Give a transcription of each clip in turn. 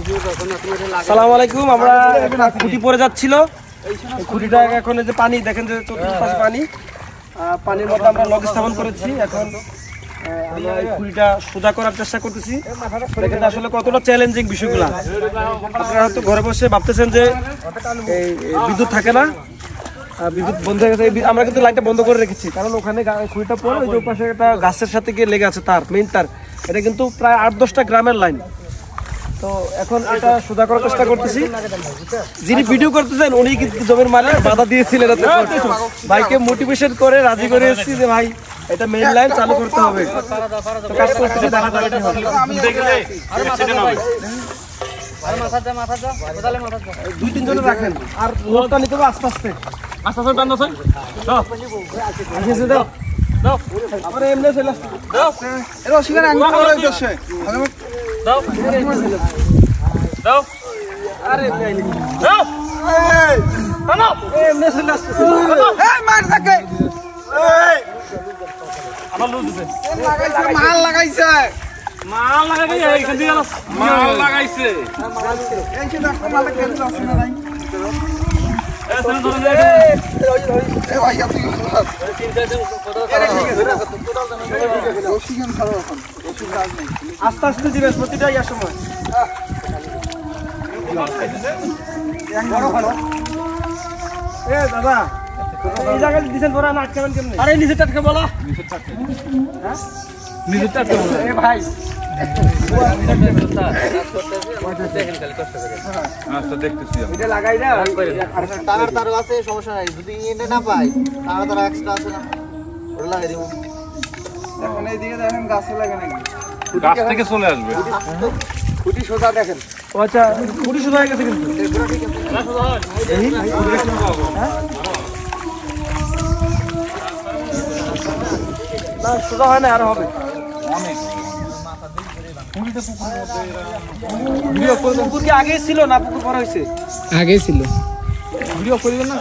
আসসালামু আলাইকুম। আমরা খুঁটি পড়ে যাচ্ছিল, খুঁটিটা এখন এই যে পানি দেখেন যে চতুর্পাশে পানি, পানির মধ্যে আমরা লক স্থাপন করেছি। এখন আমরা এই খুঁটিটা সোজা করার চেষ্টা করতেছি। দেখেন আসলে কতটা চ্যালেঞ্জিং বিষয়গুলো। আপনারা হয়তো ঘরে বসে ভাবতেছেন যে এই বিদ্যুৎ থাকে না, বিদ্যুৎ বন্ধ হয়ে গেছে। আমরা কিন্তু লাইনটা বন্ধ করে রেখেছি, কারণ ওখানে খুঁটিটা পড়ে ওই যে পাশে একটা গাছের সাথে গিয়ে লেগে আছে তার, মেইন তার। এটা কিন্তু প্রায় 8-10টা গ্রামের লাইন। তো এখন এটা সোজা করার চেষ্টা করতেছি। যিনি ভিডিও করতেছেন উনি কিন্তু জমির মালিক, বাধা দিয়েছিলেন। ভাইকে মোটিভেশন করে রাজি করে এসেছি যে ভাই এটা মেইন লাইন চালু করতে হবে। তো কাজ করতেছি, দেখা যাবে কি হবে। 2-3 জন রাখেন, আর লোকটা নিতে হবে আস্তে আস্তে আস্তে আস্তে টান দাও। দাও দাও আবার এমনি চলে আসছে। দাও এর অস্বীকার আঙ্গুল করে দিচ্ছে। দাও দাও আরে দাও এই টানো এমনি চলে আসছে। এই মার থাকে, এই আমার লুজ দিছে। মাল লাগাইছে এইখান দিয়ে মাল লাগাইছে। এই যে দেখো মালটা কেন আসছে না ভাই। আস্তে আস্তে দিবেন প্রতিটা ইয়ার সময়। দাদা এই জায়গায় দিচ্ছেন পরে না আটকাবেন কেমনি? আরে নিচে টাটকে বলা, নিচে টাটকে বলা ভাই। তার আছে সমস্যা নাই, যদি এনে না পাই তার এক্সট্রা আছে না, ওটা লাগাই দিব। এখন এইদিকে দেখেন গাছে লাগে নাকি, গাছ থেকে চলে আসবে। খুঁটি সোজা দেখেন। আচ্ছা খুঁটি সোজা হয়ে গেছে কিন্তু না, সোজা হয় না, আরো হবে অনেক। পুকুর কি আগে ছিল না পুকুর পরে হয়েছে? আগে ছিল। ভিডিও করবেন না?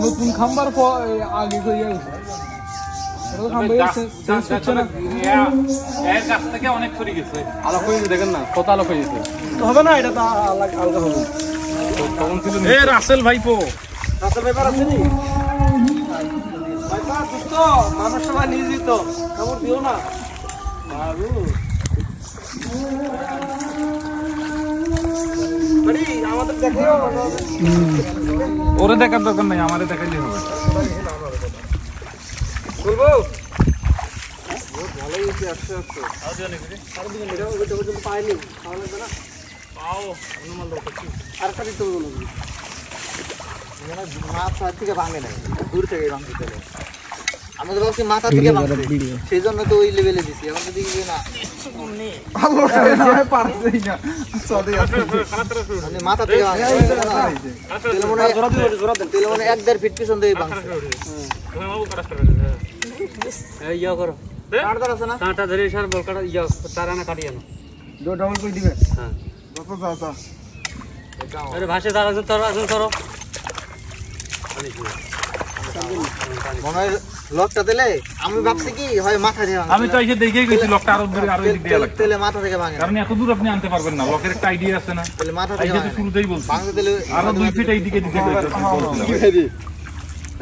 নতুন খাম্বার আগে অনেক সরে গেছে, আলোক হয়ে দেখেন না কত আলোক হয়ে গেছে। হবে না, এটা তো আলাদা হবে। তখন ছিল রাসেল ভাইপো, রাসেল ভাইপার আছে নি ভাইপার দোস্ত, মানুষ সবাই নিয়োজিত, খবর দিও না বাবু। আমাদের দেখাও, ওরে দেখার দরকার নাই, আমারে দেখাইলে হবে। বলবো পাইনি মাথা থেকে ভাঙে নাই, দূর থেকে ভাঙতে চলে। আমি তো ভাবছি মাথা থেকে ভাঙছে, সেই জন্য তো ওই লেভেলে দিচ্ছি। আমার তো দেখি না মাথা থেকে ভাঙে, তেলে মনে 1-1.5 ফিট পিছন থেকে ভাঙছে। ইয়া করো, কাটদার আছে না, কাঁটা ধরে সার বল কাটা, ইয়া তারানা কাটিয়ে আনো, ডবল করে দিবেন। হ্যাঁ আরে ভাষে দাঁড়াছো, ধরো মনে হয় লকটা দিলে। আমি ভাবছি কি হয় মাথা দিয়ে ভাঙে, আমি তো এসে দেখেই গেছি লকটা আরো দূরে, আরো এদিক দিয়ে লাগবে। তেলে মাথা থেকে ভাঙে, কারণ এত দূর আপনি আনতে পারবেন না, লকের একটা আইডিয়া আছে না, তেলে মাথা থেকে এই যে শুরুতেই বলছি ভাঙতে দিলে আরো 2 ফিট এইদিকে দিতে বলছিলাম।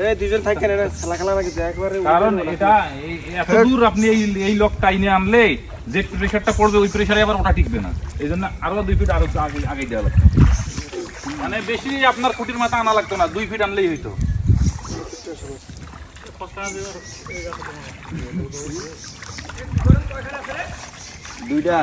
এই দুজন থাকেন, এটা খেলা নাকি একবারে। কারণ এটা এত দূর আপনি এই লক টাইনে আনলে যে প্রেসারটা পড়বে ওই প্রেসারে আবার ওটা টিকবে না, এই জন্য আরো 2 ফিট আরো আগে দেওয়া লাগবে। মানে বেশি আপনার খুঁটির মাথা আনা লাগতো না, 2 ফিট আনলেই হইতো। দুইটা